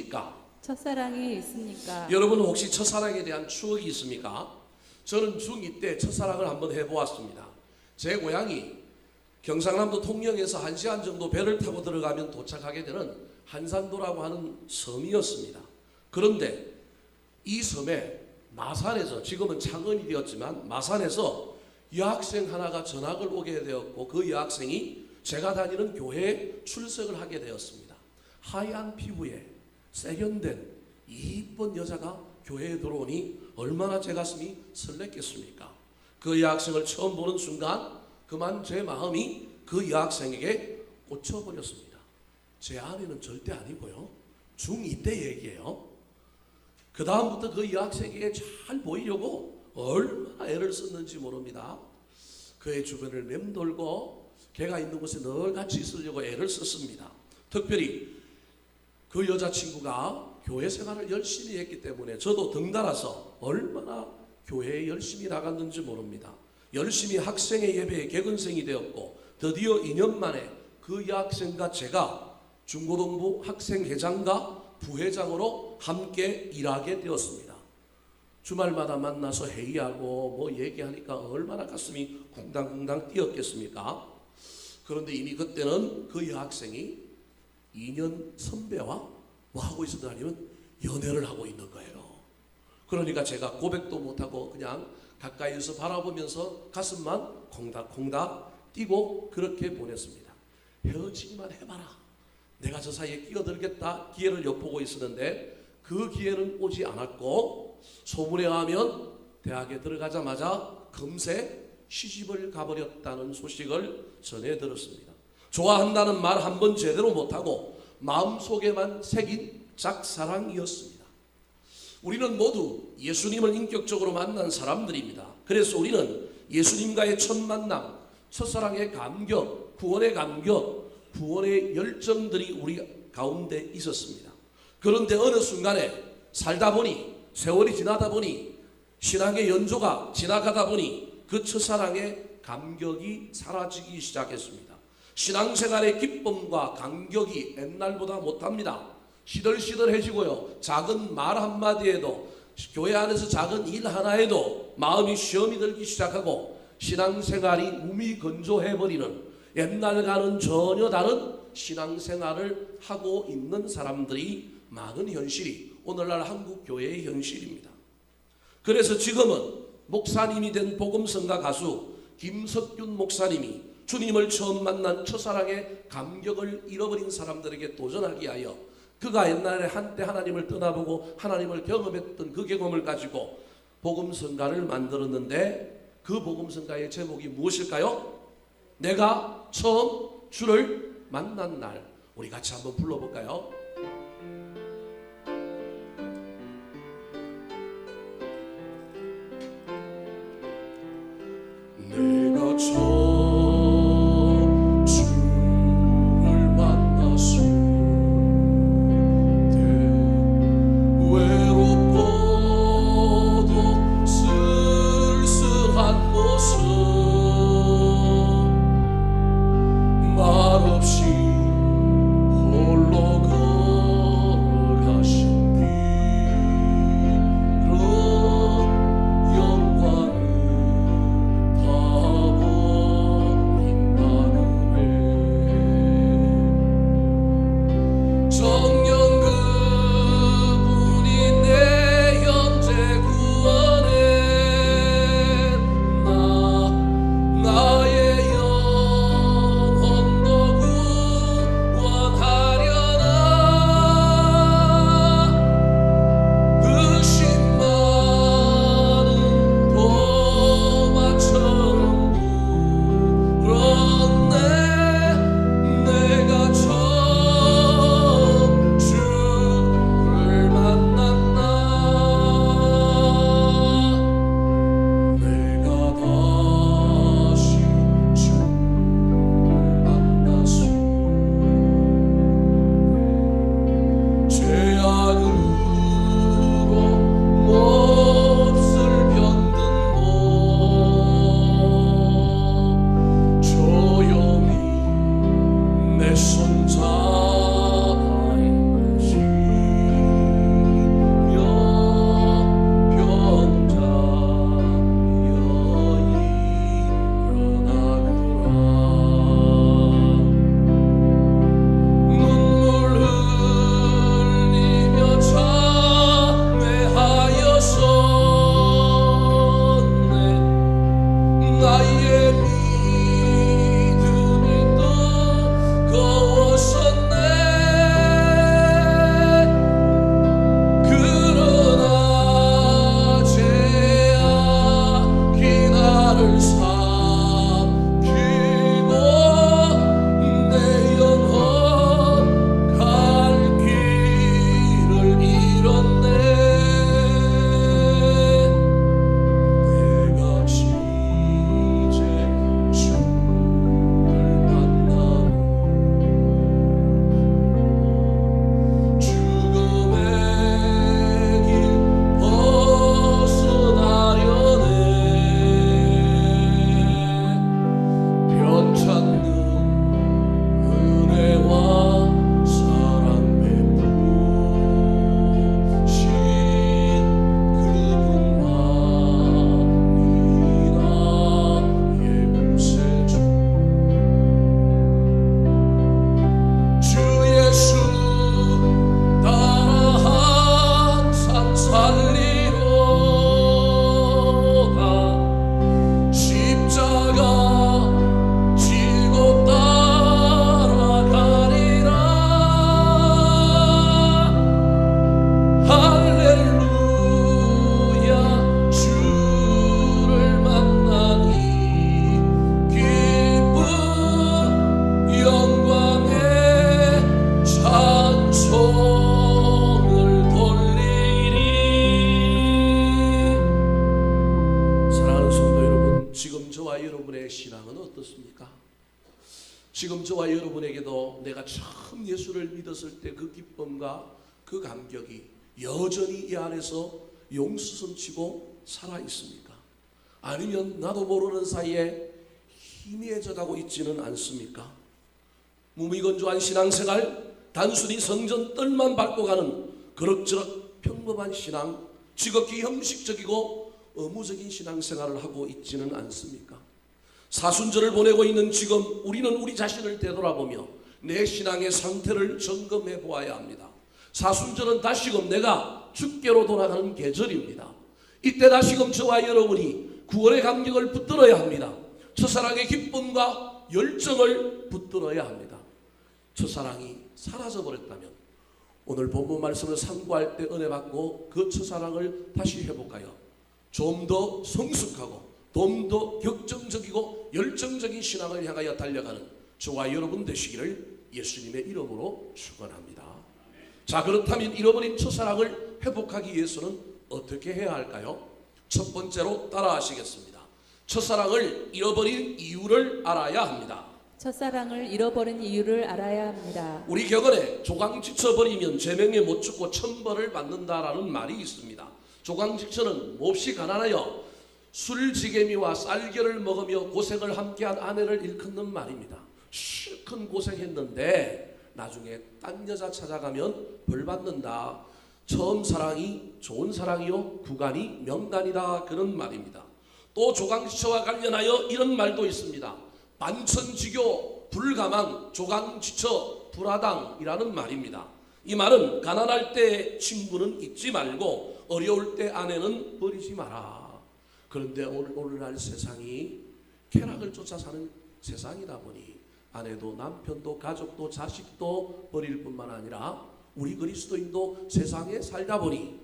있습니까? 첫사랑이 있습니까? 여러분 혹시 첫사랑에 대한 추억이 있습니까? 저는 중2 때 첫사랑을 한번 해보았습니다. 제 고향이 경상남도 통영에서 1시간 정도 배를 타고 들어가면 도착하게 되는 한산도라고 하는 섬이었습니다. 그런데 이 섬에 마산에서, 지금은 창원이 되었지만 마산에서 여학생 하나가 전학을 오게 되었고, 그 여학생이 제가 다니는 교회에 출석을 하게 되었습니다. 하얀 피부에 세련된 이쁜 여자가 교회에 들어오니 얼마나 제 가슴이 설렜겠습니까? 그 여학생을 처음 보는 순간 그만 제 마음이 그 여학생에게 꽂혀버렸습니다. 제 아내는 절대 아니고요, 중2 때 얘기예요. 그 다음부터 그 여학생에게 잘 보이려고 얼마나 애를 썼는지 모릅니다. 그의 주변을 맴돌고 걔가 있는 곳에 늘 같이 있으려고 애를 썼습니다. 특별히 그 여자친구가 교회 생활을 열심히 했기 때문에 저도 덩달아서 얼마나 교회에 열심히 나갔는지 모릅니다. 열심히 학생의 예배에 객언생이 되었고, 드디어 2년 만에 그 여학생과 제가 중고등부 학생회장과 부회장으로 함께 일하게 되었습니다. 주말마다 만나서 회의하고 뭐 얘기하니까 얼마나 가슴이 쿵당쿵당 뛰었겠습니까? 그런데 이미 그때는 그 여학생이 2년 선배와 뭐 하고 있었다 아니면 연애를 하고 있는 거예요. 그러니까 제가 고백도 못하고 그냥 가까이서 바라보면서 가슴만 콩닥콩닥 뛰고 그렇게 보냈습니다. 헤어지기만 해봐라, 내가 저 사이에 끼어들겠다 기회를 엿보고 있었는데 그 기회는 오지 않았고, 소문에 의하면 대학에 들어가자마자 금세 시집을 가버렸다는 소식을 전해 들었습니다. 좋아한다는 말 한 번 제대로 못하고 마음속에만 새긴 짝사랑이었습니다. 우리는 모두 예수님을 인격적으로 만난 사람들입니다. 그래서 우리는 예수님과의 첫 만남, 첫사랑의 감격, 구원의 감격, 구원의 열정들이 우리 가운데 있었습니다. 그런데 어느 순간에 살다 보니, 세월이 지나다 보니, 신앙의 연조가 지나가다 보니 그 첫사랑의 감격이 사라지기 시작했습니다. 신앙생활의 기쁨과 감격이 옛날보다 못합니다. 시들시들해지고요, 작은 말 한마디에도, 교회 안에서 작은 일 하나에도 마음이 시험이 들기 시작하고 신앙생활이 무미건조해버리는, 옛날과는 전혀 다른 신앙생활을 하고 있는 사람들이 많은 현실이 오늘날 한국교회의 현실입니다. 그래서 지금은 목사님이 된 복음성가 가수 김석균 목사님이 주님을 처음 만난 첫사랑의 감격을 잃어버린 사람들에게 도전하기 위하여, 그가 옛날에 한때 하나님을 떠나보고 하나님을 경험했던 그 경험을 가지고 복음성가를 만들었는데, 그 복음성가의 제목이 무엇일까요? 내가 처음 주를 만난 날. 우리 같이 한번 불러볼까요? 내가 처음 주를 만났을 때 외롭고도 쓸쓸한 모습, 말없이 홀로 지금 저와 여러분의 신앙은 어떻습니까? 지금 저와 여러분에게도 내가 처음 예수를 믿었을 때 그 기쁨과 그 감격이 여전히 이 안에서 용수섬치고 살아 있습니까? 아니면 나도 모르는 사이에 희미해져 가고 있지는 않습니까? 무미건조한 신앙생활, 단순히 성전 뜰만 밟고 가는 그럭저럭 평범한 신앙, 지극히 형식적이고 의무적인 신앙생활을 하고 있지는 않습니까? 사순절을 보내고 있는 지금 우리는 우리 자신을 되돌아보며 내 신앙의 상태를 점검해 보아야 합니다. 사순절은 다시금 내가 주께로 돌아가는 계절입니다. 이때 다시금 저와 여러분이 구원의 감격을 붙들어야 합니다. 첫사랑의 기쁨과 열정을 붙들어야 합니다. 첫사랑이 사라져버렸다면 오늘 본문 말씀을 상고할 때 은혜 받고 그 첫사랑을 다시 회복하여 좀 더 성숙하고 좀 더 격정적이고 열정적인 신앙을 향하여 달려가는 저와 여러분 되시기를 예수님의 이름으로 축원합니다. 자, 그렇다면 잃어버린 첫사랑을 회복하기 위해서는 어떻게 해야 할까요? 첫 번째로 따라하시겠습니다. 첫사랑을 잃어버린 이유를 알아야 합니다. 첫사랑을 잃어버린 이유를 알아야 합니다. 우리 격언에 조강지쳐버리면 제명에 못 죽고 천벌을 받는다라는 말이 있습니다. 조강지처는 몹시 가난하여 술지개미와 쌀겨를 먹으며 고생을 함께한 아내를 일컫는 말입니다. 실컷 고생했는데 나중에 딴 여자 찾아가면 벌 받는다. 처음 사랑이 좋은 사랑이요 구간이 명간이다, 그런 말입니다. 또 조강지처와 관련하여 이런 말도 있습니다. 반천지교 불가망 조강지처 불화당이라는 말입니다. 이 말은 가난할 때 친구는 잊지 말고 어려울 때 아내는 버리지 마라. 그런데 오늘날 세상이 쾌락을 쫓아 사는 세상이다 보니 아내도 남편도 가족도 자식도 버릴 뿐만 아니라 우리 그리스도인도 세상에 살다 보니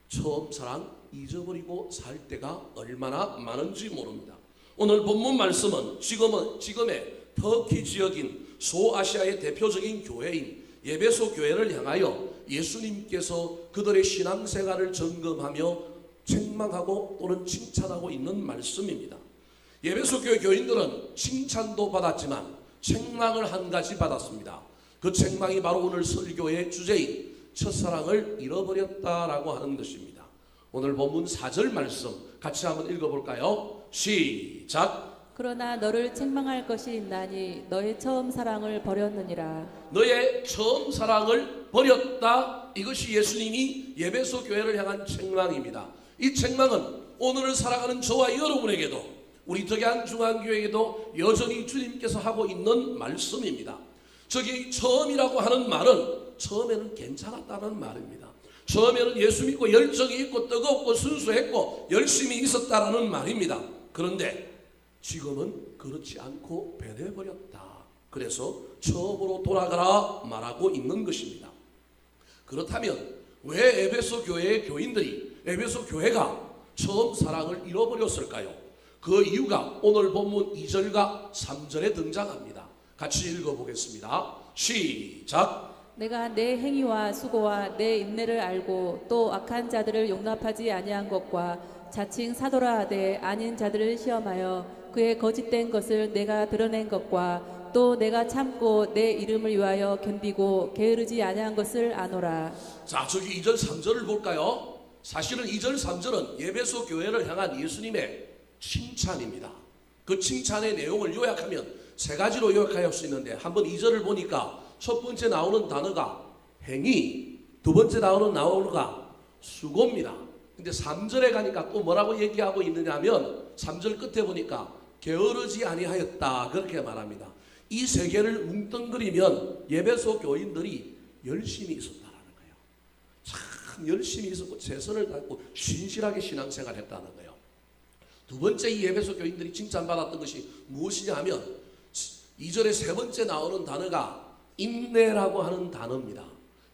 처음 사랑 잊어버리고 살 때가 얼마나 많은지 모릅니다. 오늘 본문 말씀은 지금의 터키 지역인 소아시아의 대표적인 교회인 에베소 교회를 향하여 예수님께서 그들의 신앙생활을 점검하며 책망하고 또는 칭찬하고 있는 말씀입니다. 에베소 교회 교인들은 칭찬도 받았지만 책망을 한 가지 받았습니다. 그 책망이 바로 오늘 설교의 주제인 첫사랑을 잃어버렸다라고 하는 것입니다. 오늘 본문 4절 말씀 같이 한번 읽어볼까요? 시작. 그러나 너를 책망할 것이 있나니 너의 처음 사랑을 버렸느니라. 너의 처음 사랑을 버렸다. 이것이 예수님이 에베소 교회를 향한 책망입니다. 이 책망은 오늘을 살아가는 저와 여러분에게도 우리 덕양 중앙교회에게도 여전히 주님께서 하고 있는 말씀입니다. 저기 처음이라고 하는 말은 처음에는 괜찮았다는 말입니다. 처음에는 예수 믿고 열정이 있고 뜨겁고 순수했고 열심히 있었다라는 말입니다. 그런데 지금은 그렇지 않고 변해버렸다. 그래서 처음으로 돌아가라 말하고 있는 것입니다. 그렇다면 왜 에베소 교회의 교인들이 에베소 교회가 처음 사랑을 잃어버렸을까요? 그 이유가 오늘 본문 2절과 3절에 등장합니다. 같이 읽어보겠습니다. 시작. 내가 내 행위와 수고와 내 인내를 알고 또 악한 자들을 용납하지 아니한 것과 자칭 사도라 하되 아닌 자들을 시험하여 그의 거짓된 것을 내가 드러낸 것과 또 내가 참고 내 이름을 위하여 견디고 게으르지 아니한 것을 아노라. 자, 저기 2절 3절을 볼까요? 사실은 2절 3절은 에베소 교회를 향한 예수님의 칭찬입니다. 그 칭찬의 내용을 요약하면 세 가지로 요약할 수 있는데 한번 2절을 보니까 첫 번째 나오는 단어가 행위, 두 번째 나오는 단어가 수고입니다. 근데 3절에 가니까 또 뭐라고 얘기하고 있느냐 하면 3절 끝에 보니까 게으르지 아니하였다, 그렇게 말합니다. 이 세 개를 뭉뚱그리면 에베소 교인들이 열심히 있었다라는 거예요. 참 열심히 있었고 최선을 다했고 신실하게 신앙생활을 했다는 거예요. 두 번째 이 에베소 교인들이 칭찬받았던 것이 무엇이냐 하면 2절에 세 번째 나오는 단어가 인내라고 하는 단어입니다.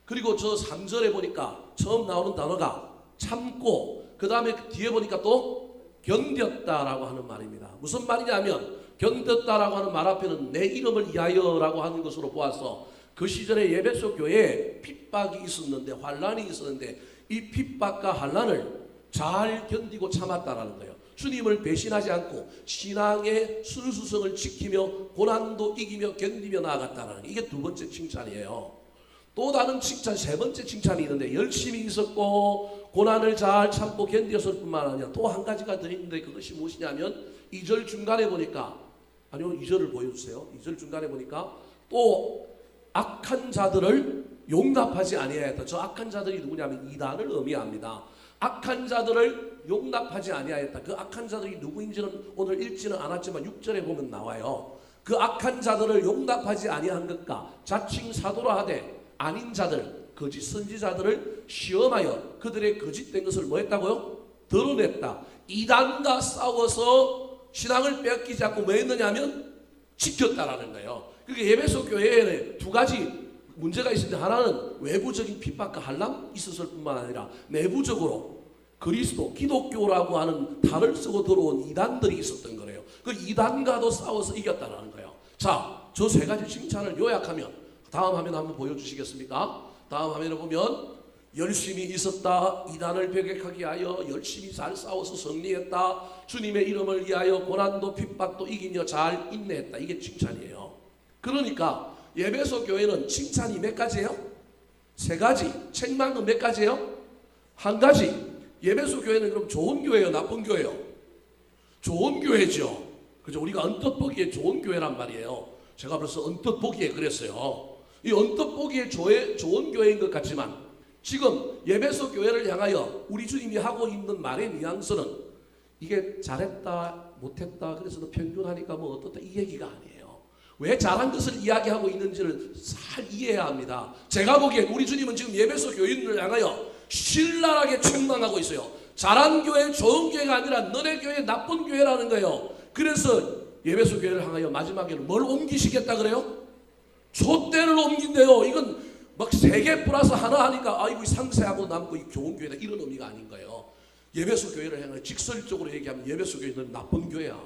그리고 저 3절에 보니까 처음 나오는 단어가 참고, 그 다음에 뒤에 보니까 또 견뎠다라고 하는 말입니다. 무슨 말이냐면 견뎠다라고 하는 말 앞에는 내 이름을 위하여라고 하는 것으로 보아서 그 시절에 에베소 교회에 핍박이 있었는데, 환란이 있었는데 이 핍박과 환란을 잘 견디고 참았다라는 거예요. 주님을 배신하지 않고 신앙의 순수성을 지키며 고난도 이기며 견디며 나아갔다는 이게 두 번째 칭찬이에요. 또 다른 칭찬, 세 번째 칭찬이 있는데 열심히 있었고 고난을 잘 참고 견디었을 뿐만 아니라 또 한 가지가 더 있는데 그것이 무엇이냐면 2절 중간에 보니까 아니요 2절을 보여주세요. 2절 중간에 보니까 또 악한 자들을 용납하지 아니하였다. 저 악한 자들이 누구냐면 이단을 의미합니다. 악한 자들을 용납하지 아니하였다. 그 악한 자들이 누구인지는 오늘 읽지는 않았지만 6절에 보면 나와요. 그 악한 자들을 용납하지 아니한 것과 자칭 사도라 하되 아닌 자들 거짓 선지자들을 시험하여 그들의 거짓된 것을 뭐 했다고요? 드러냈다. 이단과 싸워서 신앙을 빼앗기지 않고 뭐 했느냐면 지켰다라는 거예요. 그러니까 에베소 교회에 두 가지 문제가 있었는데 하나는 외부적인 핍박과 한람 있었을 뿐만 아니라 내부적으로 그리스도 기독교라고 하는 탈을 쓰고 들어온 이단들이 있었던 거예요. 그 이단과도 싸워서 이겼다라는 거예요. 자, 저 세 가지 칭찬을 요약하면 다음 화면 한번 보여주시겠습니까? 다음 화면을 보면 열심히 있었다. 이단을 배격하기 위하여 열심히 잘 싸워서 승리했다. 주님의 이름을 위하여 고난도 핍박도 이기며 잘 인내했다. 이게 칭찬이에요. 그러니까 에베소 교회는 칭찬이 몇 가지예요? 세 가지. 책망은 몇 가지예요? 한 가지. 에베소 교회는 그럼 좋은 교회예요? 나쁜 교회예요? 좋은 교회죠. 그죠? 우리가 언뜻 보기에 좋은 교회란 말이에요. 제가 벌써 언뜻 보기에 그랬어요. 이 언뜻 보기에 좋은 교회인 것 같지만 지금 에베소 교회를 향하여 우리 주님이 하고 있는 말의 뉘앙스는 이게 잘했다 못했다 그래서 너 평균하니까 뭐 어떻다 이 얘기가 아니에요. 왜 잘한 것을 이야기하고 있는지를 잘 이해해야 합니다. 제가 보기엔 우리 주님은 지금 에베소 교인들을 향하여 신랄하게 책망하고 있어요. 잘한 교회 좋은 교회가 아니라 너네 교회 나쁜 교회라는 거예요. 그래서 에베소 교회를 향하여 마지막에는 뭘 옮기시겠다 그래요? 촛대를 옮긴대요. 이건 막 3개 플러스 하나 하니까 아이고 상세하고 남고 이 좋은 교회다 이런 의미가 아닌 거예요. 에베소 교회를 향해 직설적으로 얘기하면 에베소 교회는 나쁜 교회야.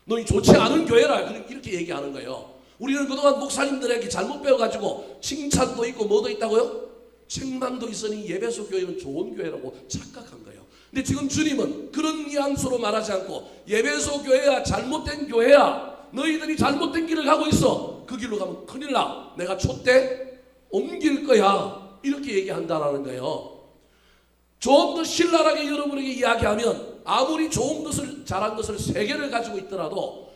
너희 좋지 않은 교회라 이렇게 얘기하는 거예요. 우리는 그동안 목사님들에게 잘못 배워가지고 칭찬도 있고 뭐도 있다고요? 책망도 있으니 에베소 교회는 좋은 교회라고 착각한 거예요. 근데 지금 주님은 그런 뉘앙스로 말하지 않고 에베소 교회야 잘못된 교회야. 너희들이 잘못된 길을 가고 있어. 그 길로 가면 큰일 나. 내가 촛대 옮길 거야. 이렇게 얘기한다라는 거예요. 좀 더 신랄하게 여러분에게 이야기하면 아무리 좋은 것을 잘한 것을 3개를 가지고 있더라도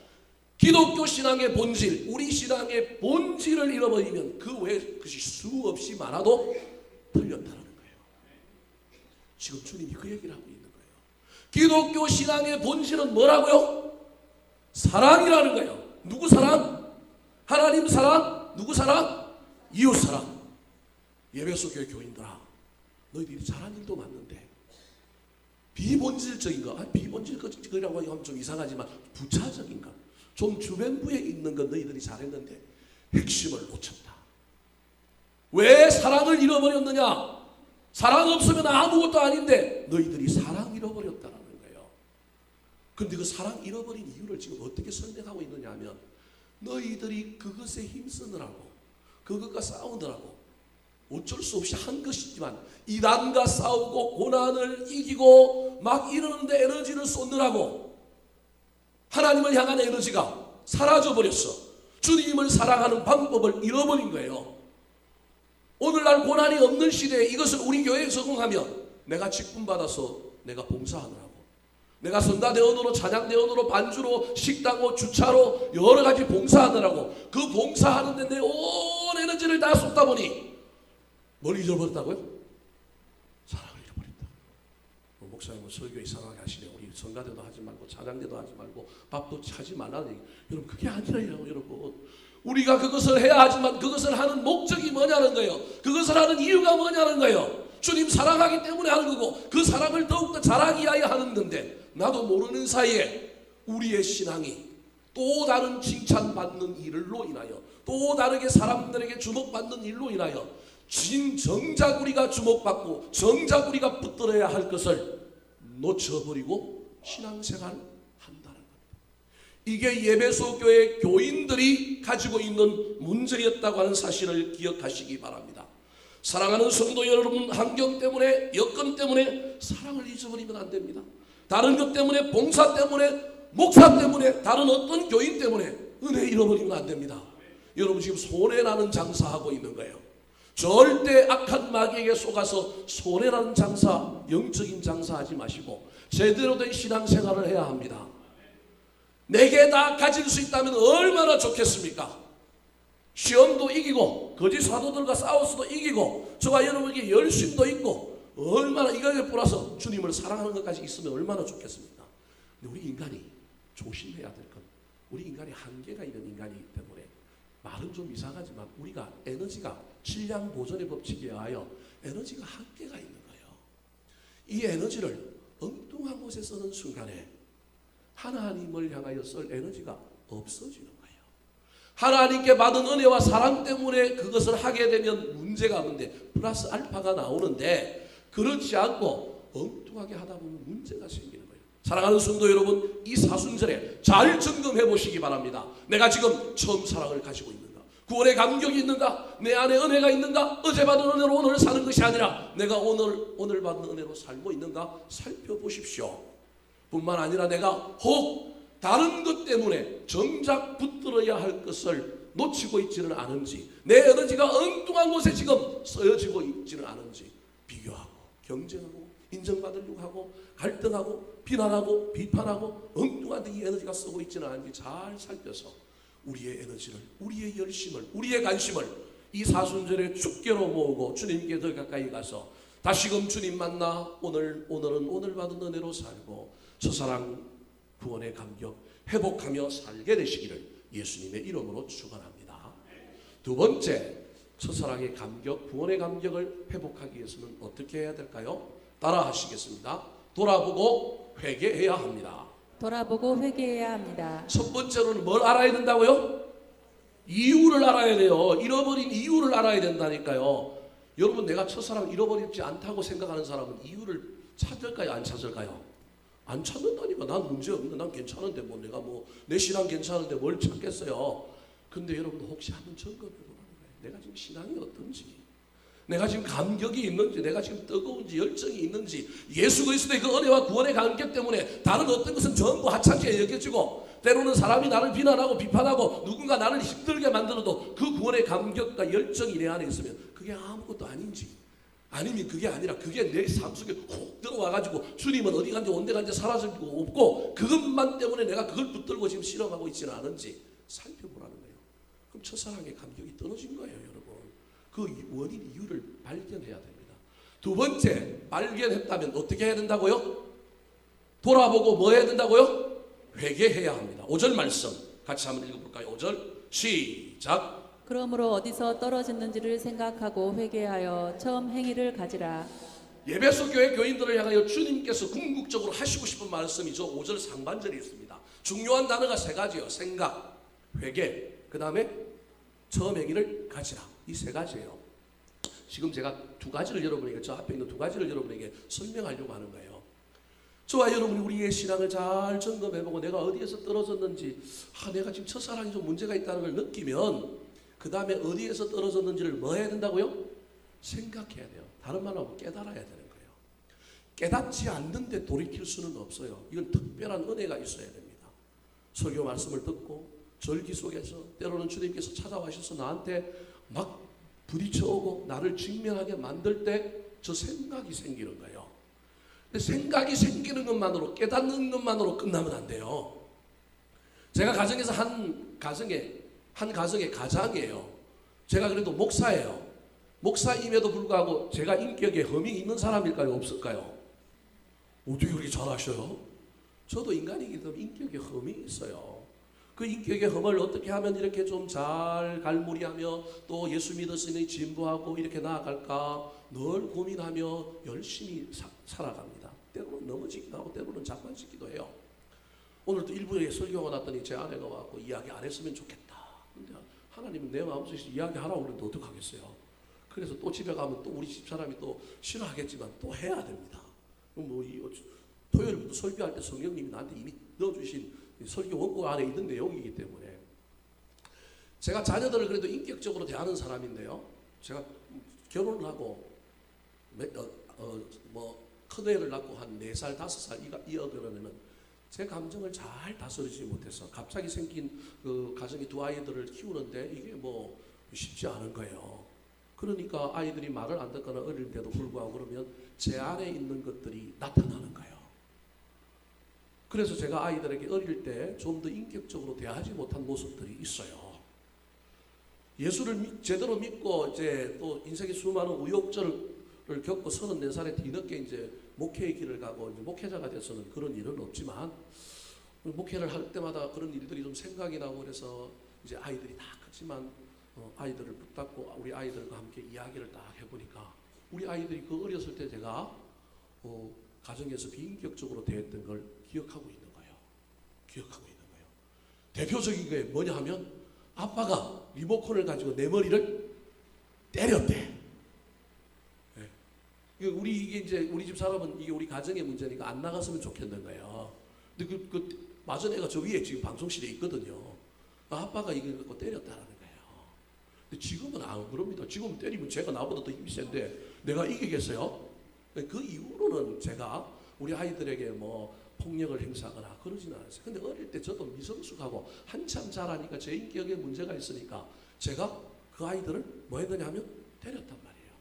기독교 신앙의 본질, 우리 신앙의 본질을 잃어버리면 그 외에 그것이 수없이 많아도 틀렸다는 거예요. 지금 주님이 그 얘기를 하고 있는 거예요. 기독교 신앙의 본질은 뭐라고요? 사랑이라는 거예요. 누구 사랑? 하나님 사랑? 누구 사랑? 이웃 사랑. 에베소 교회 교인들아, 너희들이 잘한 일도 많는데 비본질적인 거, 비본질적이라고 하면 좀 이상하지만 부차적인 거, 좀 주변부에 있는 건 너희들이 잘했는데 핵심을 놓쳤다. 왜 사랑을 잃어버렸느냐? 사랑 없으면 아무것도 아닌데 너희들이 사랑 잃어버렸다라는 거예요. 그런데 그 사랑 잃어버린 이유를 지금 어떻게 설명하고 있느냐 하면 너희들이 그것에 힘쓰느라고 그것과 싸우느라고 어쩔 수 없이 한 것이지만 이단과 싸우고 고난을 이기고 막 이러는데 에너지를 쏟느라고 하나님을 향한 에너지가 사라져버렸어. 주님을 사랑하는 방법을 잃어버린 거예요. 오늘날 고난이 없는 시대에 이것을 우리 교회에 적용하면 내가 직분받아서 내가 봉사하느라고 내가 선다대원으로 찬양대원으로 반주로 식당으로 주차로 여러 가지 봉사하느라고 그 봉사하는데 내 온 에너지를 다 쏟다 보니 뭘 잃어버렸다고요? 사랑을 잃어버렸다. 목사님은 설교 이상하게 하시네. 우리 성가대도 하지 말고 찬양대도 하지 말고 밥도 하지 말라는 얘기. 여러분 그게 아니라요. 여러분 우리가 그것을 해야 하지만 그것을 하는 목적이 뭐냐는 거예요. 그것을 하는 이유가 뭐냐는 거예요. 주님 사랑하기 때문에 하는 거고 그 사랑을 더욱더 잘하기 위하여 하는 건데 나도 모르는 사이에 우리의 신앙이 또 다른 칭찬받는 일로 인하여 또 다르게 사람들에게 주목받는 일로 인하여 정작 우리가 주목받고 정작 우리가 붙들어야 할 것을 놓쳐버리고 신앙생활 한다는 겁니다. 이게 에베소 교회 교인들이 가지고 있는 문제였다고 하는 사실을 기억하시기 바랍니다. 사랑하는 성도 여러분, 환경 때문에 여건 때문에 사랑을 잊어버리면 안 됩니다. 다른 것 때문에, 봉사 때문에, 목사 때문에, 다른 어떤 교인 때문에 은혜 잃어버리면 안 됩니다. 여러분 지금 손해라는 장사하고 있는 거예요. 절대 악한 마귀에게 속아서 손해라는 장사, 영적인 장사하지 마시고 제대로 된 신앙생활을 해야 합니다. 내게 다 가질 수 있다면 얼마나 좋겠습니까? 시험도 이기고 거짓 사도들과 싸워서도 이기고 저와 여러분에게 열심도 있고 얼마나 이거에 플러스 주님을 사랑하는 것까지 있으면 얼마나 좋겠습니까? 근데 우리 인간이 조심해야 될 건, 우리 인간이 한계가 있는 인간이기 때문에 말은 좀 이상하지만 우리가 에너지가 질량 보존의 법칙에 의하여 에너지가 한계가 있는 거예요. 이 에너지를 엉뚱한 곳에 쓰는 순간에 하나님을 향하여 쓸 에너지가 없어지는 거예요. 하나님께 받은 은혜와 사랑 때문에 그것을 하게 되면 문제가 없는데 플러스 알파가 나오는데 그렇지 않고 엉뚱하게 하다 보면 문제가 생기는 거예요. 사랑하는 성도 여러분, 이 사순절에 잘 점검해 보시기 바랍니다. 내가 지금 처음 사랑을 가지고 있는가? 구원의 감격이 있는가? 내 안에 은혜가 있는가? 어제 받은 은혜로 오늘 사는 것이 아니라 내가 오늘 받은 은혜로 살고 있는가? 살펴보십시오. 뿐만 아니라 내가 혹 다른 것 때문에 정작 붙들어야 할 것을 놓치고 있지는 않은지, 내 에너지가 엉뚱한 곳에 지금 쓰여지고 있지는 않은지 비교하고 경쟁하고 인정받으려고 하고 갈등하고 비난하고 비판하고 엉뚱한 데 이 에너지가 쓰고 있지는 않은지 잘 살펴서 우리의 에너지를, 우리의 열심을, 우리의 관심을 이 사순절에 주께로 모으고 주님께 더 가까이 가서 다시금 주님 만나 오늘은 오늘 받은 은혜로 살고 첫사랑 구원의 감격 회복하며 살게 되시기를 예수님의 이름으로 축원합니다. 두 번째, 첫사랑의 감격, 구원의 감격을 회복하기 위해서는 어떻게 해야 될까요? 따라 하시겠습니다. 돌아보고 회개해야 합니다. 돌아보고 회개해야 합니다. 첫 번째로는 뭘 알아야 된다고요? 이유를 알아야 돼요. 잃어버린 이유를 알아야 된다니까요. 여러분, 내가 첫사랑 잃어버리지 않다고 생각하는 사람은 이유를 찾을까요? 안 찾을까요? 안 찾는다니까. 난 문제 없는데, 난 괜찮은데 뭐 내가 뭐 내 신앙 괜찮은데 뭘 찾겠어요. 근데 여러분 혹시 한번 점검해 보라는 거예요. 내가 지금 신앙이 어떤지, 내가 지금 감격이 있는지, 내가 지금 뜨거운지 열정이 있는지, 예수 그리스도의 그 은혜와 구원의 감격 때문에 다른 어떤 것은 전부 하찮게 여겨지고 때로는 사람이 나를 비난하고 비판하고 누군가 나를 힘들게 만들어도 그 구원의 감격과 열정이 내 안에 있으면 그게 아무것도 아닌지, 아니면 그게 아니라 그게 내 삶 속에 훅 들어와가지고 주님은 어디 간지 온데 간지 사라지고 없고 그것만 때문에 내가 그걸 붙들고 지금 실험하고 있지는 않은지 살펴보라는 거예요. 그럼 첫사랑의 감격이 떨어진 거예요, 여러분. 그 원인 이유를 발견해야 됩니다. 두 번째, 발견했다면 어떻게 해야 된다고요? 돌아보고 뭐 해야 된다고요? 회개해야 합니다. 5절 말씀 같이 한번 읽어볼까요? 5절 시작. 그러므로 어디서 떨어졌는지를 생각하고 회개하여 처음 행위를 가지라. 예배소 교회 교인들을 향하여 주님께서 궁극적으로 하시고 싶은 말씀이 저 5절 상반절에 있습니다. 중요한 단어가 세 가지요. 생각, 회개, 그 다음에 처음 행위를 가지라. 이 세 가지예요. 지금 제가 두 가지를 여러분에게, 저 앞에 있는 두 가지를 여러분에게 설명하려고 하는 거예요. 저와 여러분이 우리의 신앙을 잘 점검해보고 내가 어디에서 떨어졌는지, 내가 지금 첫사랑이 좀 문제가 있다는 걸 느끼면 그 다음에 어디에서 떨어졌는지를 뭐 해야 된다고요? 생각해야 돼요. 다른 말로 하면 깨달아야 되는 거예요. 깨닫지 않는데 돌이킬 수는 없어요. 이건 특별한 은혜가 있어야 됩니다. 설교 말씀을 듣고 절기 속에서 때로는 주님께서 찾아와셔서 나한테 막 부딪혀오고 나를 직면하게 만들 때 저 생각이 생기는 거예요. 근데 생각이 생기는 것만으로, 깨닫는 것만으로 끝나면 안 돼요. 제가 가정에서 한 가정의 가장이에요. 제가 그래도 목사예요. 목사임에도 불구하고 제가 인격에 흠이 있는 사람일까요? 없을까요? 어떻게 그렇게 잘 아셔요? 저도 인간이기 때문에 인격에 흠이 있어요. 그 인격의 흠을 어떻게 하면 이렇게 좀 잘 갈무리하며 또 예수 믿을 수 있는 진부하고 이렇게 나아갈까 늘 고민하며 열심히 살아갑니다. 때로는 넘어지기도 하고 때로는 자만지기도 해요. 오늘도 일부에 설교가 났더니 제 아내가 와서 이야기 안 했으면 좋겠다. 근데 하나님은 내 마음속에서 이야기하라고 그러는데 어떡하겠어요. 그래서 또 집에 가면 또 우리 집사람이 또 싫어하겠지만 또 해야 됩니다. 토요일부터 설교할 때 성령님이 나한테 이미 넣어주신 설교 원고 안에 있는 내용이기 때문에 제가 자녀들을 그래도 인격적으로 대하는 사람인데요. 제가 결혼을 하고 큰애를 낳고 한 4살, 5살 이어들으면은 제 감정을 잘 다스리지 못해서 갑자기 생긴 그 가정의 두 아이들을 키우는데 이게 뭐 쉽지 않은 거예요. 그러니까 아이들이 말을 안 듣거나 어릴 때도 불구하고 그러면 제 안에 있는 것들이 나타나는 거예요. 그래서 제가 아이들에게 어릴 때 좀 더 인격적으로 대하지 못한 모습들이 있어요. 예수를 제대로 믿고 이제 또 인생의 수많은 우욕절을 겪고 34살에 뒤늦게 이제 목회의 길을 가고 이제 목회자가 돼서는 그런 일은 없지만 목회를 할 때마다 그런 일들이 좀 생각이 나고 그래서 이제 아이들이 다 컸지만 아이들을 붙잡고 우리 아이들과 함께 이야기를 딱 해보니까 우리 아이들이 그 어렸을 때 제가 가정에서 비인격적으로 대했던 걸 기억하고 있는 거예요. 기억하고 있는 거예요. 대표적인 게 뭐냐 하면 아빠가 리모컨을 가지고 내 머리를 때렸대. 네. 이게 이제 우리 집 사람은 이게 우리 가정의 문제니까 안 나갔으면 좋겠는 거예요. 근데 그 맞은 애가 저 위에 지금 방송실에 있거든요. 아빠가 이걸 갖고 때렸다라는 거예요. 근데 지금은 안 그럽니다. 지금 때리면 제가 나보다 더 힘이 센데 내가 이기겠어요? 그 이후로는 제가 우리 아이들에게 뭐 폭력을 행사하거나 그러지는 않았어요. 근데 어릴 때 저도 미성숙하고 한참 자라니까 제 인격에 문제가 있으니까 제가 그 아이들을 뭐 했느냐 하면 때렸단 말이에요.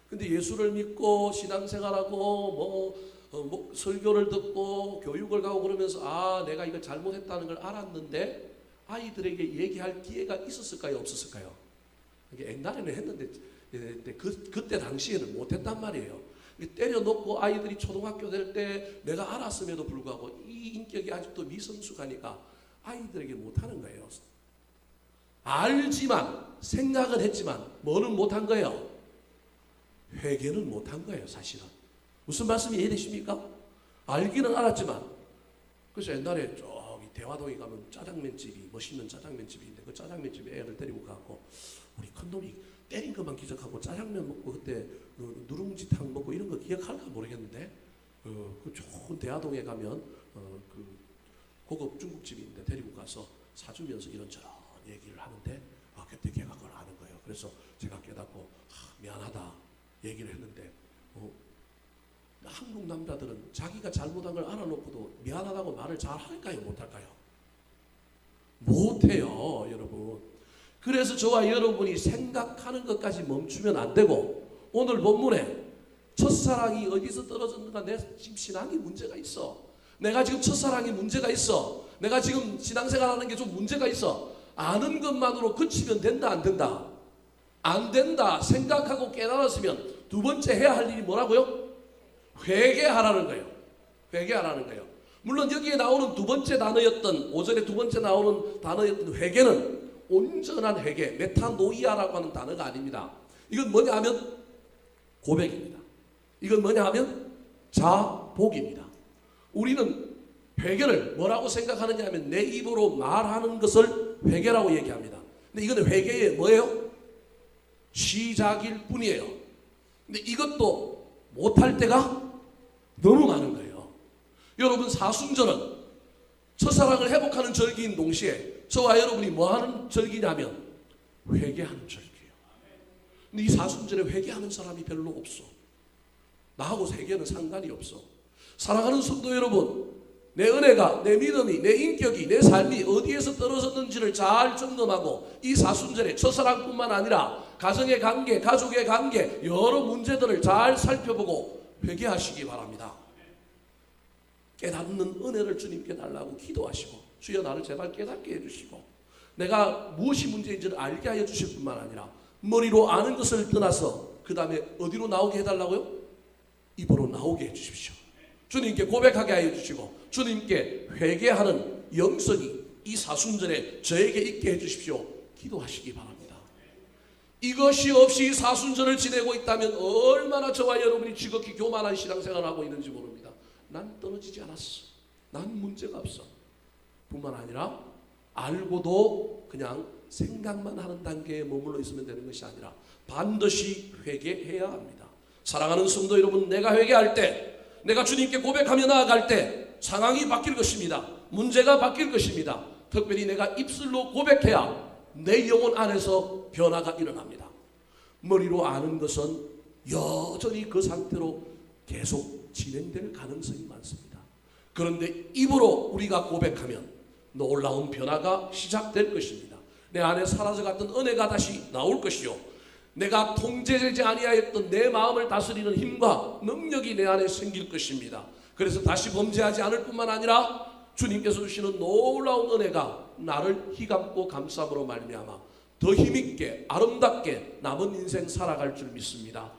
근데 예수를 믿고 신앙생활하고 뭐 설교를 듣고 교육을 가고 그러면서 내가 이걸 잘못했다는 걸 알았는데 아이들에게 얘기할 기회가 있었을까요? 없었을까요? 이게 옛날에는 했는데 그때 당시에는 못했단 말이에요. 때려놓고 아이들이 초등학교 될 때 내가 알았음에도 불구하고 이 인격이 아직도 미성숙하니까 아이들에게 못하는 거예요. 알지만 생각은 했지만 뭐는 못한 거예요? 회개는 못한 거예요. 사실은. 무슨 말씀이 이해되십니까? 알기는 알았지만 그래서 옛날에 저기 대화동에 가면 짜장면집이 멋있는 짜장면집이 있는데 그 짜장면집에 애를 데리고 가고 우리 큰놈이 때린 것만 기억하고 짜장면 먹고 그때 누룽지탕 먹고 이런 거 기억할까 모르겠는데 그 좋은 대화동에 가면 그 고급 중국집인데 데리고 가서 사주면서 이런저런 얘기를 하는데 그때 걔가 그걸 아는 거예요. 그래서 제가 깨닫고 미안하다 얘기를 했는데 한국 남자들은 자기가 잘못한 걸 알아놓고도 미안하다고 말을 잘 할까요? 못할까요? 못해요, 여러분. 그래서 저와 여러분이 생각하는 것까지 멈추면 안 되고 오늘 본문에 첫사랑이 어디서 떨어졌는가 내 지금 신앙이 문제가 있어. 내가 지금 첫사랑이 문제가 있어. 내가 지금 신앙생활하는 게 좀 문제가 있어. 아는 것만으로 그치면 된다 안 된다? 안 된다 생각하고 깨달았으면 두 번째 해야 할 일이 뭐라고요? 회개하라는 거예요. 회개하라는 거예요. 물론 여기에 나오는 두 번째 단어였던 5절에 두 번째 나오는 단어였던 회개는 온전한 회개, 메타노이아라고 하는 단어가 아닙니다. 이건 뭐냐 하면 고백입니다. 이건 뭐냐 하면 자복입니다. 우리는 회개를 뭐라고 생각하느냐 하면 내 입으로 말하는 것을 회개라고 얘기합니다. 근데 이거는 회개의 뭐예요? 시작일 뿐이에요. 근데 이것도 못할 때가 너무 많은 거예요. 여러분 사순절은 첫사랑을 회복하는 절기인 동시에 저와 여러분이 뭐 하는 절기냐면 회개하는 절기예요. 근데 이 사순절에 회개하는 사람이 별로 없어. 나하고 회개는 상관이 없어. 사랑하는 성도 여러분, 내 은혜가, 내 믿음이, 내 인격이, 내 삶이 어디에서 떨어졌는지를 잘 점검하고 이 사순절에 첫사랑뿐만 아니라 가정의 관계, 가족의 관계, 여러 문제들을 잘 살펴보고 회개하시기 바랍니다. 깨닫는 은혜를 주님께 달라고 기도하시고 주여 나를 제발 깨닫게 해주시고 내가 무엇이 문제인지를 알게 하여 주실 뿐만 아니라 머리로 아는 것을 떠나서 그 다음에 어디로 나오게 해달라고요? 입으로 나오게 해주십시오. 주님께 고백하게 하여 주시고 주님께 회개하는 영성이 이 사순절에 저에게 있게 해주십시오. 기도하시기 바랍니다. 이것이 없이 사순절을 지내고 있다면 얼마나 저와 여러분이 지극히 교만한 신앙생활을 하고 있는지 모릅니다. 난 떨어지지 않았어. 난 문제가 없어. 뿐만 아니라 알고도 그냥 생각만 하는 단계에 머물러 있으면 되는 것이 아니라 반드시 회개해야 합니다. 사랑하는 성도 여러분, 내가 회개할 때, 내가 주님께 고백하며 나아갈 때 상황이 바뀔 것입니다. 문제가 바뀔 것입니다. 특별히 내가 입술로 고백해야 내 영혼 안에서 변화가 일어납니다. 머리로 아는 것은 여전히 그 상태로 계속 진행될 가능성이 많습니다. 그런데 입으로 우리가 고백하면 놀라운 변화가 시작될 것입니다. 내 안에 사라져갔던 은혜가 다시 나올 것이요, 내가 통제되지 아니하였던 내 마음을 다스리는 힘과 능력이 내 안에 생길 것입니다. 그래서 다시 범죄하지 않을 뿐만 아니라 주님께서 주시는 놀라운 은혜가 나를 휘감고 감싸므로 말미암아 더 힘있게 아름답게 남은 인생 살아갈 줄 믿습니다.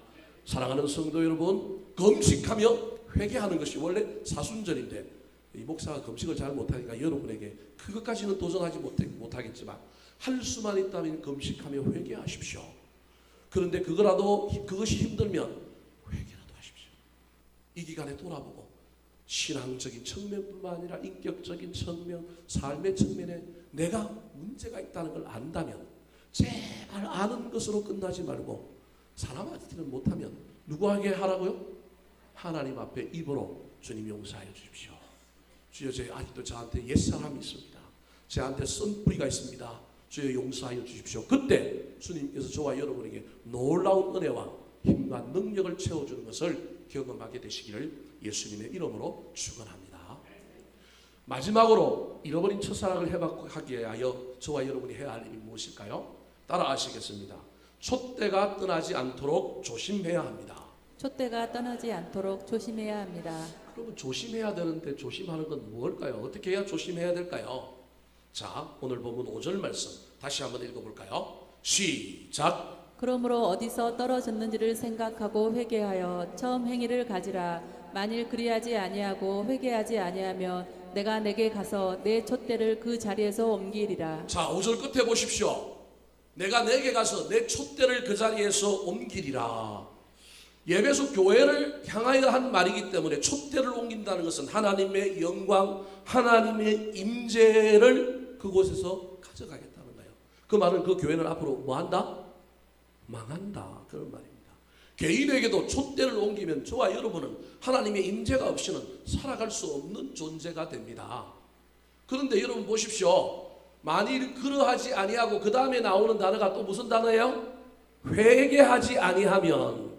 사랑하는 성도 여러분, 금식하며 회개하는 것이 원래 사순절인데 이 목사가 금식을 잘 못하니까 여러분에게 그것까지는 도전하지 못하겠지만 할 수만 있다면 금식하며 회개하십시오. 그런데 그것이 힘들면 회개라도 하십시오. 이 기간에 돌아보고 신앙적인 측면뿐만 아니라 인격적인 측면, 삶의 측면에 내가 문제가 있다는 걸 안다면 제발 아는 것으로 끝나지 말고 사람한테는 못하면 누구에게 하라고요? 하나님 앞에 입으로 주님 용서하여 주십시오. 주여, 제 아직도 저한테 옛사람이 있습니다. 저한테 쓴 뿌리가 있습니다. 주여 용서하여 주십시오. 그때 주님께서 저와 여러분에게 놀라운 은혜와 힘과 능력을 채워주는 것을 경험하게 되시기를 예수님의 이름으로 축원합니다. 마지막으로 잃어버린 첫사랑을 회복하기 위하여 저와 여러분이 해야 할 일이 무엇일까요? 따라하시겠습니다. 촛대가 떠나지 않도록 조심해야 합니다. 촛대가 떠나지 않도록 조심해야 합니다. 그러면 조심해야 되는데 조심하는 건 무엇일까요? 어떻게 해야 조심해야 될까요? 자, 오늘 본문 5절 말씀 다시 한번 읽어볼까요? 시작. 그러므로 어디서 떨어졌는지를 생각하고 회개하여 처음 행위를 가지라. 만일 그리하지 아니하고 회개하지 아니하면 내가 내게 가서 내 촛대를 그 자리에서 옮기리라. 자, 5절 끝에 보십시오. 내가 내게 가서 내 촛대를 그 자리에서 옮기리라. 예배소 교회를 향하여 한 말이기 때문에 촛대를 옮긴다는 것은 하나님의 영광, 하나님의 임재를 그곳에서 가져가겠다는 거예요. 그 말은 그 교회는 앞으로 뭐한다? 망한다, 그런 말입니다. 개인에게도 촛대를 옮기면 저와 여러분은 하나님의 임재가 없이는 살아갈 수 없는 존재가 됩니다. 그런데 여러분 보십시오. 만일 그러하지 아니하고 그 다음에 나오는 단어가 또 무슨 단어예요? 회개하지 아니하면.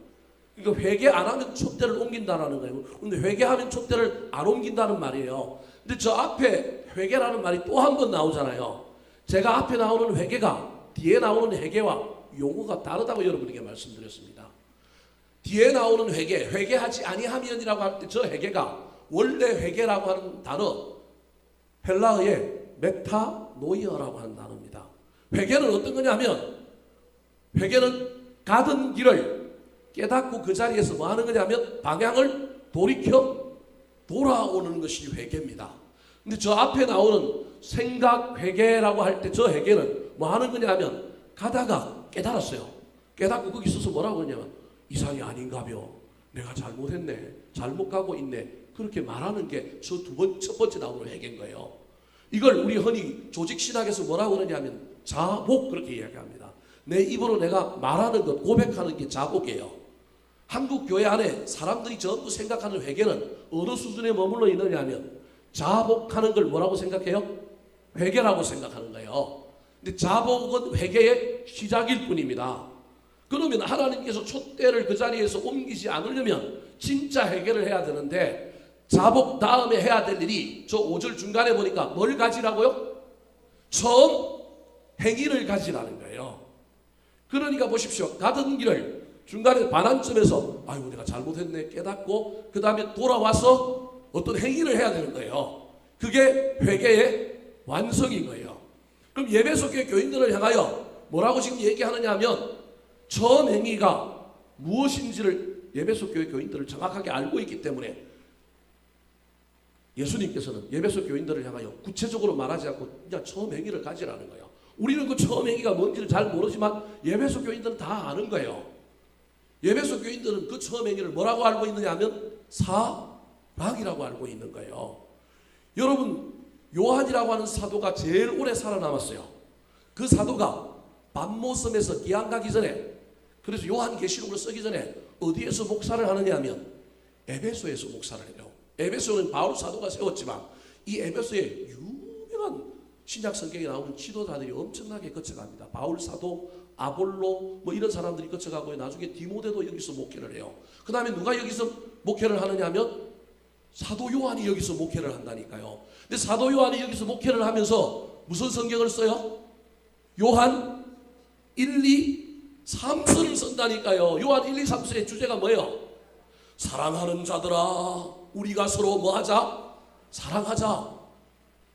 그러니까 회개 안 하면 촛대를 옮긴다는 거예요. 근데 회개하면 촛대를 안 옮긴다는 말이에요. 근데 저 앞에 회개라는 말이 또 한 번 나오잖아요. 제가 앞에 나오는 회개가 뒤에 나오는 회개와 용어가 다르다고 여러분에게 말씀드렸습니다. 뒤에 나오는 회개, 회개하지 아니하면이라고 할 때 저 회개가 원래 회개라고 하는 단어 헬라어의 메타노이어라고 하는 단어입니다. 회개는 어떤 거냐면 회개는 가던 길을 깨닫고 그 자리에서 뭐 하는 거냐면 방향을 돌이켜 돌아오는 것이 회개입니다. 근데 저 앞에 나오는 생각 회개라고 할 때 저 회개는 뭐 하는 거냐면 가다가 깨달았어요. 깨닫고 거기 있어서 뭐라고 하냐면 이상이 아닌가벼, 내가 잘못했네, 잘못 가고 있네, 그렇게 말하는 게 저 첫 번째 나오는 회개인 거예요. 이걸 우리 흔히 조직신학에서 뭐라고 그러냐면 자복, 그렇게 이야기합니다. 내 입으로 내가 말하는 것, 고백하는 게 자복이에요. 한국 교회 안에 사람들이 전부 생각하는 회개는 어느 수준에 머물러 있느냐면 자복하는 걸 뭐라고 생각해요? 회개라고 생각하는 거예요. 근데 자복은 회개의 시작일 뿐입니다. 그러면 하나님께서 촛대를 그 자리에서 옮기지 않으려면 진짜 회개를 해야 되는데 자복 다음에 해야 될 일이 저 5절 중간에 보니까 뭘 가지라고요? 처음 행위를 가지라는 거예요. 그러니까 보십시오. 가던 길을 중간에 반환점에서 아이고 내가 잘못했네 깨닫고 그 다음에 돌아와서 어떤 행위를 해야 되는 거예요. 그게 회개의 완성인 거예요. 그럼 예배소 교회 교인들을 향하여 뭐라고 지금 얘기하느냐 하면 처음 행위가 무엇인지를 예배소 교회 교인들을 정확하게 알고 있기 때문에 예수님께서는 예배소 교인들을 향하여 구체적으로 말하지 않고 그냥 처음 행위를 가지라는 거예요. 우리는 그 처음 행위가 뭔지를 잘 모르지만 예배소 교인들은 다 아는 거예요. 예배소 교인들은 그 처음 행위를 뭐라고 알고 있느냐 하면 사랑이라고 알고 있는 거예요. 여러분, 요한이라고 하는 사도가 제일 오래 살아남았어요. 그 사도가 밤모섬에서 기한 가기 전에, 그래서 요한계시록을 쓰기 전에 어디에서 목사를 하느냐 하면 에베소에서 목사를 해요. 에베소는 바울 사도가 세웠지만 이 에베소에 유명한 신약 성경에 나오는 지도자들이 엄청나게 거쳐갑니다. 바울 사도, 아볼로 뭐 이런 사람들이 거쳐가고 나중에 디모데도 여기서 목회를 해요. 그 다음에 누가 여기서 목회를 하느냐 하면 사도 요한이 여기서 목회를 한다니까요. 근데 사도 요한이 여기서 목회를 하면서 무슨 성경을 써요? 요한 1, 2, 3서를 쓴다니까요. 요한 1, 2, 3서의 주제가 뭐예요? 사랑하는 자들아, 우리가 서로 뭐 하자? 사랑하자.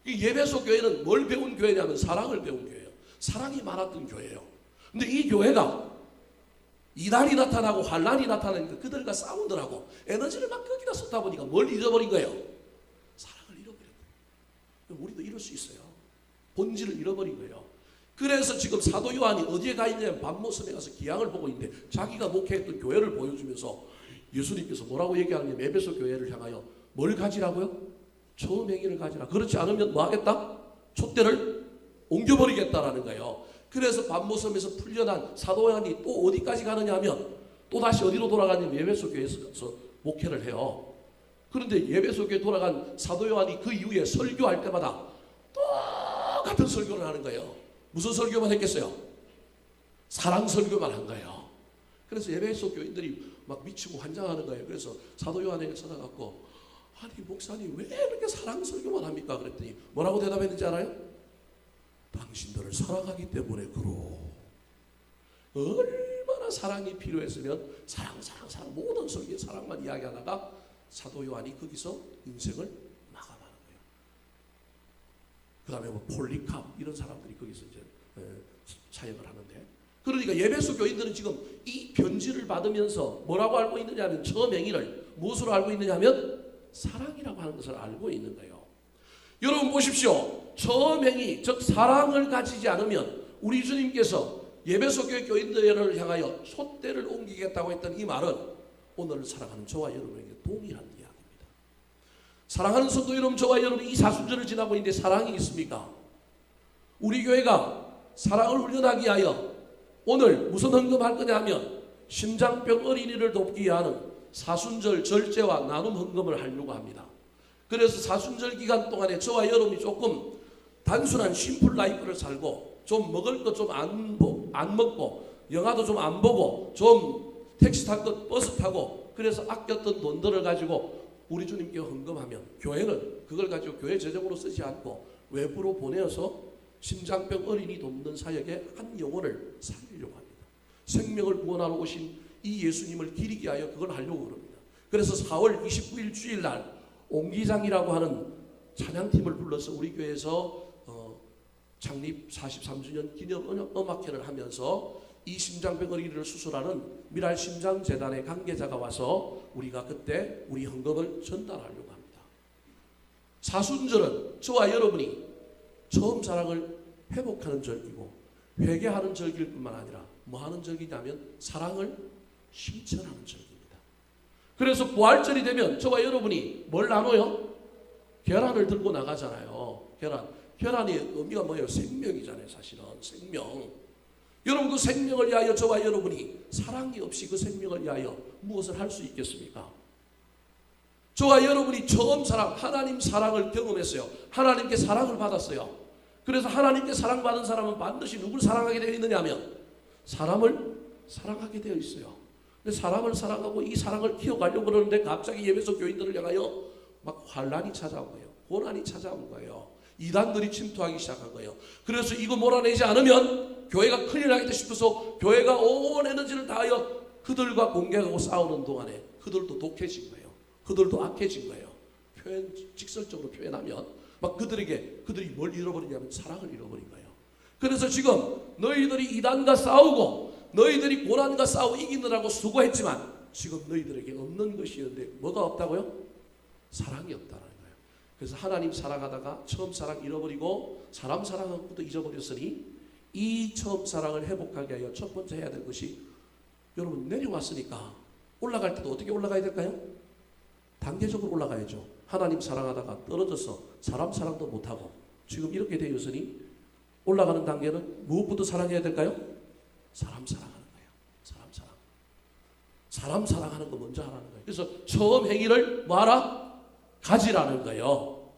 이 예배소 교회는 뭘 배운 교회냐면 사랑을 배운 교회예요. 사랑이 많았던 교회예요. 근데 이 교회가 이단이 나타나고 환란이 나타나니까 그들과 싸우더라고. 에너지를 막 거기다 쏟다 보니까 뭘 잃어버린 거예요? 사랑을 잃어버렸어요. 우리도 이럴 수 있어요. 본질을 잃어버린 거예요. 그래서 지금 사도 요한이 어디에 가 있냐면 반모섬에 가서 기양을 보고 있는데 자기가 목회했던 교회를 보여주면서 예수님께서 뭐라고 얘기하냐면 에베소 교회를 향하여 뭘 가지라고요? 처음 행위를 가지라. 그렇지 않으면 뭐 하겠다? 촛대를 옮겨버리겠다라는 거예요. 그래서 반모섬에서 풀려난 사도 요한이 또 어디까지 가느냐 하면 또 다시 어디로 돌아가냐면 에베소 교회에서 목회를 해요. 그런데 에베소 교회 돌아간 사도 요한이 그 이후에 설교할 때마다 똑같은 설교를 하는 거예요. 무슨 설교만 했겠어요? 사랑 설교만 한 거예요. 그래서 에베소 교인들이 막 미치고 환장하는 거예요. 그래서 사도 요한에게 찾아갔고 아니 목사님 왜 이렇게 사랑 설교만 합니까? 그랬더니 뭐라고 대답했는지 알아요? 당신들을 사랑하기 때문에 그러. 얼마나 사랑이 필요했으면 사랑 모든 설교에 사랑만 이야기하다가 사도 요한이 거기서 인생을 마감하는 거예요. 그 다음에 뭐 폴리캅 이런 사람들이 거기서 이제 사역을 하는데, 그러니까 예배소 교인들은 지금 이 편지를 받으면서 뭐라고 알고 있느냐 하면 처음 행위를 무엇으로 알고 있느냐 하면 사랑이라고 하는 것을 알고 있는 거예요. 여러분 보십시오. 처음 행위 즉 사랑을 가지지 않으면 우리 주님께서 예배소 교회 교인들을 향하여 촛대를 옮기겠다고 했던 이 말은 오늘 사랑하는 저와 여러분에게 동일한 이야기입니다. 사랑하는 성도 여러분, 저와 여러분이 이 사순절을 지나고 있는데 사랑이 있습니까? 우리 교회가 사랑을 훈련하기 위하여 오늘 무슨 헌금할 거냐 하면 심장병 어린이를 돕기 위하는 사순절 절제와 나눔 헌금을 하려고 합니다. 그래서 사순절 기간 동안에 저와 여러분이 조금 단순한 심플 라이프를 살고 좀 먹을 거 좀 안 먹고 영화도 좀 안 보고 좀 택시 타고 버스 타고 그래서 아꼈던 돈들을 가지고 우리 주님께 헌금하면 교회는 그걸 가지고 교회 재정으로 쓰지 않고 외부로 보내어서 심장병 어린이 돕는 사역에 한 영혼을 살리려고 합니다. 생명을 구원하러 오신 이 예수님을 기리기 위하여 그걸 하려고 그럽니다. 그래서 4월 29일 주일날 옹기장이라고 하는 찬양팀을 불러서 우리 교회에서 창립 43주년 기념 음악회를 하면서 이 심장병 어린이를 수술하는 미랄 심장재단의 관계자가 와서 우리가 그때 우리 헌금을 전달하려고 합니다. 사순절은 저와 여러분이 처음 사랑을 회복하는 절기고 회개하는 절기일 뿐만 아니라 뭐 하는 절기냐면 사랑을 실천하는 절기입니다. 그래서 부활절이 되면 저와 여러분이 뭘 나눠요? 계란을 들고 나가잖아요. 계란의 의미가 뭐예요? 생명이잖아요. 사실은 생명. 여러분 그 생명을 위하여 저와 여러분이 사랑이 없이 그 생명을 위하여 무엇을 할 수 있겠습니까? 저와 여러분이 처음 하나님 사랑을 경험했어요. 하나님께 사랑을 받았어요. 그래서 하나님께 사랑받은 사람은 반드시 누굴 사랑하게 되어 있느냐 하면 사람을 사랑하게 되어 있어요. 근데 사람을 사랑하고 이 사랑을 키워가려고 그러는데 갑자기 예배소 교인들을 향하여 막 환란이 찾아온 거예요. 고난이 찾아온 거예요. 이단들이 침투하기 시작한 거예요. 그래서 이거 몰아내지 않으면 교회가 큰일 나겠다 싶어서 교회가 온 에너지를 다하여 그들과 공격하고 싸우는 동안에 그들도 독해진 거예요. 그들도 악해진 거예요. 직설적으로 표현하면 막 그들이 뭘 잃어버리냐면 사랑을 잃어버린 거예요. 그래서 지금 너희들이 이단과 싸우고 너희들이 고난과 싸워 이기느라고 수고했지만 지금 너희들에게 없는 것이었는데 뭐가 없다고요? 사랑이 없다는 거예요. 그래서 하나님 사랑하다가 처음 사랑 잃어버리고 사람 사랑하고도 잊어버렸으니 이 처음 사랑을 회복하게 하여 첫 번째 해야 될 것이 여러분 내려왔으니까 올라갈 때도 어떻게 올라가야 될까요? 단계적으로 올라가야죠. 하나님 사랑하다가 떨어져서 사람 사랑도 못하고 지금 이렇게 되었으니 올라가는 단계는 무엇부터 사랑해야 될까요? 사람 사랑하는 거예요. 사람 사랑하는 거 먼저 하라는 거예요. 그래서 처음 행위를 뭐하라? 가지라는 거예요.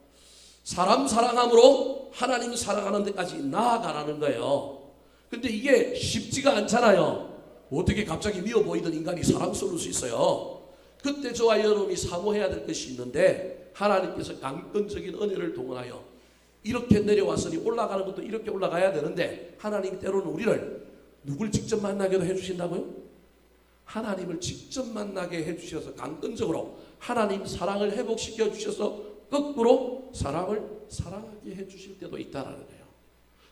사람 사랑함으로 하나님 사랑하는 데까지 나아가라는 거예요. 근데 이게 쉽지가 않잖아요. 어떻게 갑자기 미워 보이던 인간이 사랑스러울 수 있어요. 그때 저와 여러분이 사모해야 될 것이 있는데 하나님께서 강권적인 은혜를 동원하여 이렇게 내려왔으니 올라가는 것도 이렇게 올라가야 되는데 하나님이 때로는 우리를 누굴 직접 만나게도 해주신다고요? 하나님을 직접 만나게 해주셔서 강권적으로 하나님 사랑을 회복시켜 주셔서 거꾸로 사람을 사랑하게 해주실 때도 있다라는 거예요.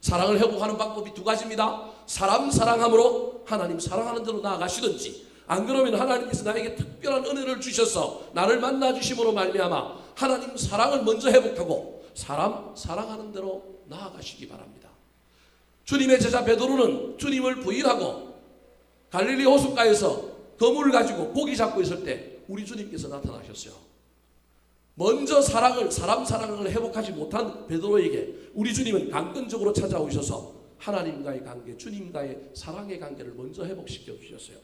사랑을 회복하는 방법이 두 가지입니다. 사람 사랑함으로 하나님 사랑하는 대로 나아가시든지, 안 그러면 하나님께서 나에게 특별한 은혜를 주셔서 나를 만나 주심으로 말미암아 하나님 사랑을 먼저 회복하고 사람 사랑하는 대로 나아가시기 바랍니다. 주님의 제자 베드로는 주님을 부인하고 갈릴리 호숫가에서 그물을 가지고 고기 잡고 있을 때 우리 주님께서 나타나셨어요. 먼저 사랑 사랑을 회복하지 못한 베드로에게 우리 주님은 강권적으로 찾아오셔서 하나님과의 관계, 주님과의 사랑의 관계를 먼저 회복시켜 주셨어요.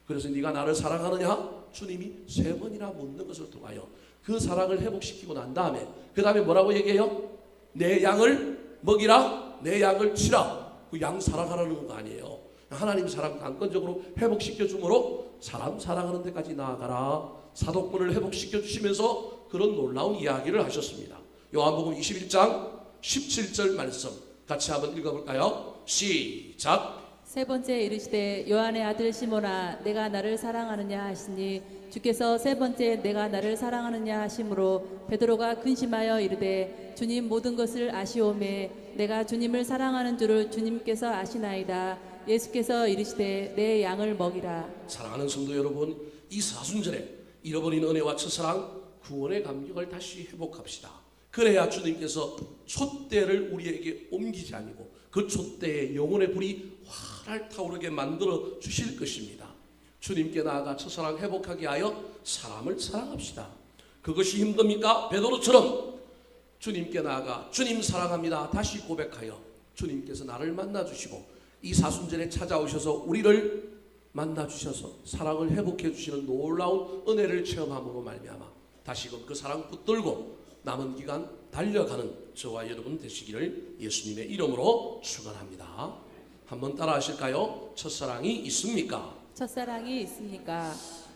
그래서 네가 나를 사랑하느냐? 주님이 3번이나 묻는 것을 통하여 그 사랑을 회복시키고 난 다음에 그 다음에 뭐라고 얘기해요? 내 양을 먹이라, 내 양을 치라. 그 양 사랑하라는 거 아니에요. 하나님 사랑 강권적으로 회복시켜 주므로 사람 사랑하는 데까지 나아가라. 사도권을 회복시켜 주시면서 그런 놀라운 이야기를 하셨습니다. 요한복음 21장 17절 말씀 같이 한번 읽어볼까요? 시작. 세 번째 이르시되 요한의 아들 시몬아 내가 나를 사랑하느냐 하시니 주께서 세 번째 내가 나를 사랑하느냐 하심으로 베드로가 근심하여 이르되 주님 모든 것을 아시오매 내가 주님을 사랑하는 줄을 주님께서 아시나이다. 예수께서 이르시되 내 양을 먹이라. 사랑하는 성도 여러분, 이 사순절에 잃어버린 은혜와 첫사랑 구원의 감격을 다시 회복합시다. 그래야 주님께서 촛대를 우리에게 옮기지 아니고 그 촛대에 영혼의 불이 활활 타오르게 만들어 주실 것입니다. 주님께 나아가 첫사랑 회복하게 하여 사람을 사랑합시다. 그것이 힘듭니까? 베드로처럼 주님께 나아가 주님 사랑합니다 다시 고백하여 주님께서 나를 만나주시고 이 사순절에 찾아오셔서 우리를 만나주셔서 사랑을 회복해 주시는 놀라운 은혜를 체험함으로 말미암아 다시금 그 사랑 붙들고 남은 기간 달려가는 저와 여러분 되시기를 예수님의 이름으로 축원합니다. 한번 따라 하실까요? 첫사랑이 있습니까? 첫사랑이 있습니까?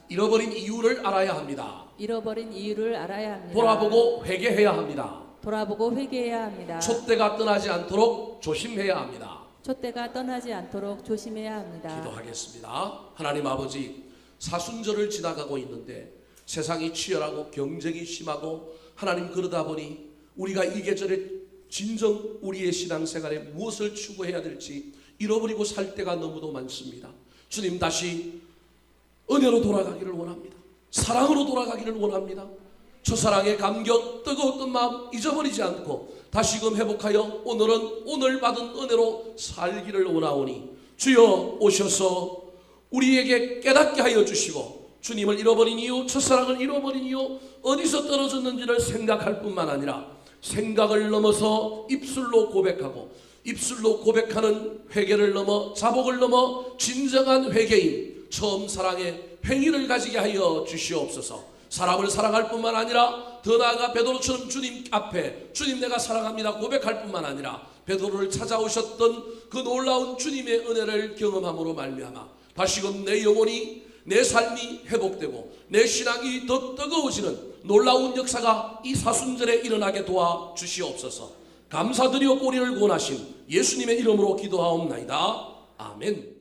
잃어버린 이유를 알아야 합니다. 잃어버린 이유를 알아야 합니다. 돌아보고 회개해야 합니다. 돌아보고 회개해야 합니다. 촛대가 떠나지 않도록 조심해야 합니다. 촛대가 떠나지 않도록 조심해야 합니다. 기도하겠습니다. 하나님 아버지, 사순절을 지나가고 있는데 세상이 치열하고 경쟁이 심하고 하나님 그러다 보니 우리가 이 계절에 진정 우리의 신앙생활에 무엇을 추구해야 될지 잃어버리고 살 때가 너무도 많습니다. 주님 다시 은혜로 돌아가기를 원합니다. 사랑으로 돌아가기를 원합니다. 첫사랑의 감격, 뜨거웠던 마음 잊어버리지 않고 다시금 회복하여 오늘은 오늘 받은 은혜로 살기를 원하오니 주여 오셔서 우리에게 깨닫게 하여 주시고 주님을 잃어버린 이유, 첫사랑을 잃어버린 이유, 어디서 떨어졌는지를 생각할 뿐만 아니라 생각을 넘어서 입술로 고백하고 입술로 고백하는 회개를 넘어 자복을 넘어 진정한 회개인 처음 사랑의 행위를 가지게 하여 주시옵소서. 사람을 사랑할 뿐만 아니라 더 나아가 베드로처럼 주님 앞에 주님 내가 사랑합니다 고백할 뿐만 아니라 베드로를 찾아오셨던 그 놀라운 주님의 은혜를 경험함으로 말미암아 다시금 내 영혼이 내 삶이 회복되고 내 신앙이 더 뜨거워지는 놀라운 역사가 이 사순절에 일어나게 도와 주시옵소서. 감사드리옵고 우리를 구원하신 예수님의 이름으로 기도하옵나이다. 아멘.